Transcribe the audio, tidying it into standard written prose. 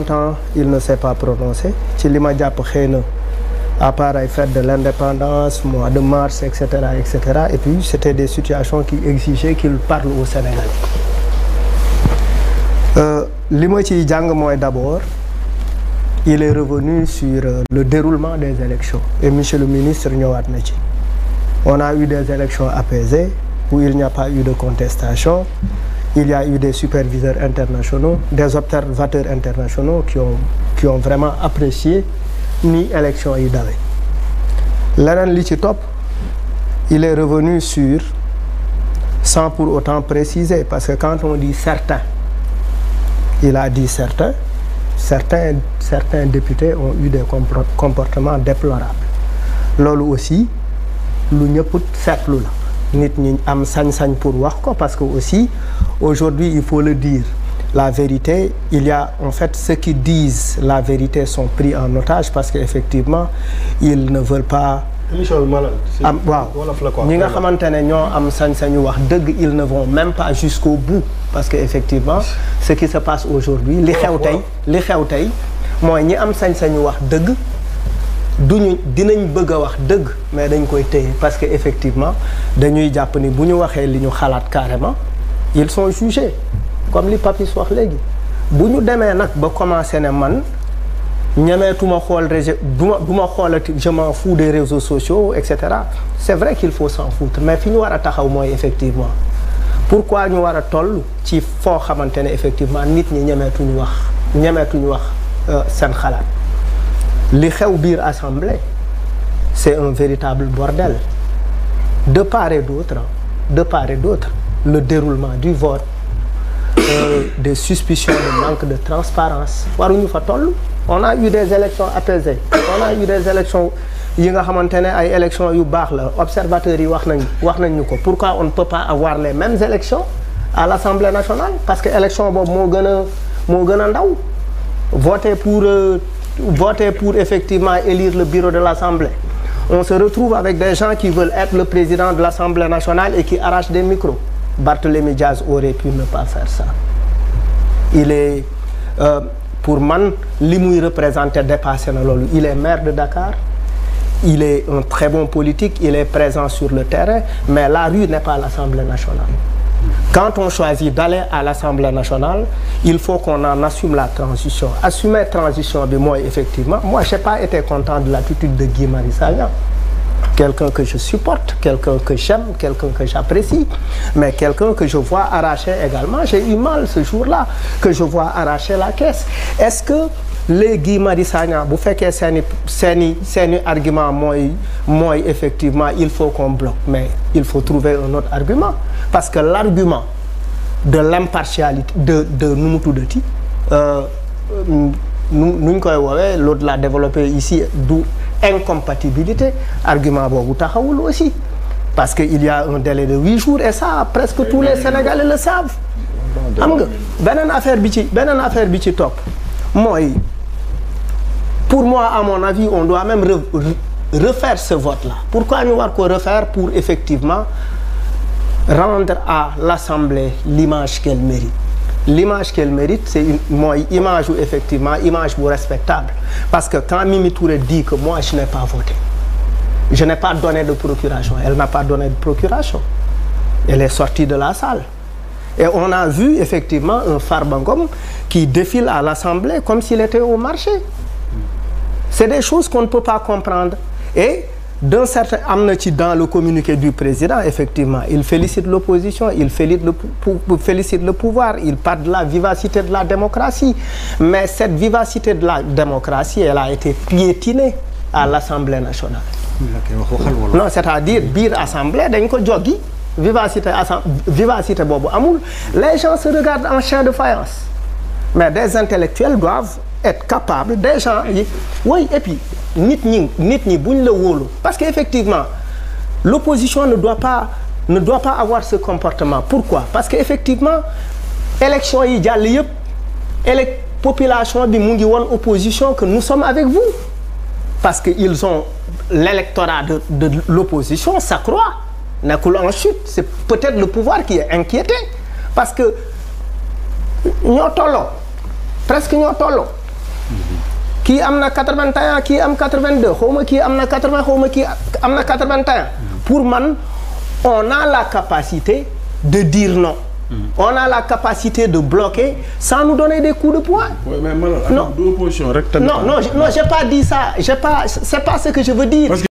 temps il ne s'est pas prononcé ci li ma jàpp xëy na à part ay fête de l'indépendance mois de mars et cetera et puis c'était des situations qui exigeaient qu'il parle aux Sénégalais li ma ciy jàng mooy d'abord il est revenu sur le déroulement des élections et monsieur le ministre ñëwaat na ci on a eu des élections apaisées où il n'y a pas eu de contestation il y a eu des superviseurs internationaux des observateurs internationaux qui ont vraiment apprécié ni élection yi dawee leneen li ci topp il est revenu sur sans pour autant préciser parce que quand on dit certains il a dit certains députés ont eu des comportements déplorables loolu aussi lu ñëpp seetlu la nit ñi am sañ-sañ pour wax ko parce que aussi aujourd'hui il faut le dire la vérité il y a en fait ceux qui disent la vérité sont pris en otage parce que effectivement ils ne veulent pas am waaw ñi nga xamante ne ñoo am sañ-sañu wax dëgg ils ne vont même pas jusqu'au bout parce que effectivement ce qui se passe aujourd'hui li xew tey mooy ñi am sañ-sañu wax dëgg dinañ bëgg a wax dëgg mais dañ koy téye parce que effectivement dañuy jàpp ni bu ñu waxee li ñu xalaat carrément ils sont jugés comme li Papis wax léegi bu ñu demee nag ba commencé ne man ñemeetuma xool du ma xoolati je m'en fous des réseaux sociaux et cetera c'est vrai qu'il faut s'en foutre mais fi ñu war a taxaw mooy effectivement pourquoi ñu war a toll ci foo xamante ne effectivement nit ñi ñemeetuñu wax seen xalaat li xew biir assemblée c'est un véritable bordel de part et d'autre le déroulement du vote des suspicions de manque de transparence waruñu fa toll on a eu des élections apaisées on a eu des élections yi nga xamante ne ay élections yu baax la observateurs yi wax nañ ñu ko pourquoi on ne peut pas avoir les mêmes élections à l'Assemblée nationale parce que élection boobu moo gën a ndaw voter pour effectivement élire le bureau de l'Assemblée on se retrouve avec des gens qui veulent être le président de l'Assemblée nationale et qui arrachent des micros Barthélémy Diaz aurait pu ne pas faire ça il est pour man li muy représenter dépassé na loolu il est maire de Dakar il est un très bon politique il est présent sur le terrain mais la rue n'est pas l'Assemblée nationale quand on choisit d'aller à l'Assemblée nationale il faut qu'on en assume la transition assumer transition bi mooy effectivement moi j'ai pas été content de l'attitude de Guy Marius Sagna quelqu'un que je supporte quelqu'un que j'aime quelqu'un que j'apprécie mais quelqu'un que je vois arracher également j'ai eu mal ce jour-là que je vois arracher la caisse est-ce que les Guy Marius Sagna bu fekkee seeni argument mooy effectivement il faut qu'on bloque mais il faut trouver un autre argument parce que l'argument de l'impartialité de nu mu tuddati nuñ koy woowee l'autre l'a développé ici du incompatibilité argument boobu taxawul aussi parce que il y a un délai de 8 jours et ça presque tous les Sénégalais le savent xam nga beneen affaire bi ci topp mooy pour moi à mon avis on doit même refaire ce vote-là pourquoi ñu war ko refaire pour effectivement rendre à l'Assemblée l'image qu'elle mérite c'est mooy image ou effectivement image bu respectable parce que quand Mimi Touré dit que moi je n'ai pas voté je n'ai pas donné de procuration elle n'a pas donné de procuration elle est sortie de la salle et on a vu effectivement un Farba Ngom qui défile à l'Assemblée comme s'il était au marché c'est des choses qu'on ne peut pas comprendre et d'un certain am na ci dans le communiqué du président effectivement il félicite l'opposition il félicite le pouvoir il parle de la vivacité de la démocratie mais cette vivacité de la démocratie elle a été piétinée à l'Assemblée nationale non c'est-à-dire biir assemblée dañ ko joggi vivacité boobu amul les gens se regardent en chien de faïence mais des intellectuels doivent être capables des gens yi oui et puis nit ñi buñ la wóolu parce que effectivement l'opposition ne doit pas avoir ce comportement pourquoi parce que effectivement élection yi jàll yëpp population bi mu ngi woon opposition que nous sommes avec vous parce que ils ont l'électorat de l'opposition s'accroît nekkul en chute c'est peut-être le pouvoir qui est inquiété parce que ñoo tolloo presque ñoo tolloo kii am na 81 kii am 82 xaw ma kii am na 80 xaw ma kii am na 81. pour man on a la capacité de dire non. On a la capacité de bloquer sans nous donner des coups de poing. Oui, mais non, non, j'ai pas dit ça. C'est pas ce que je veux dire.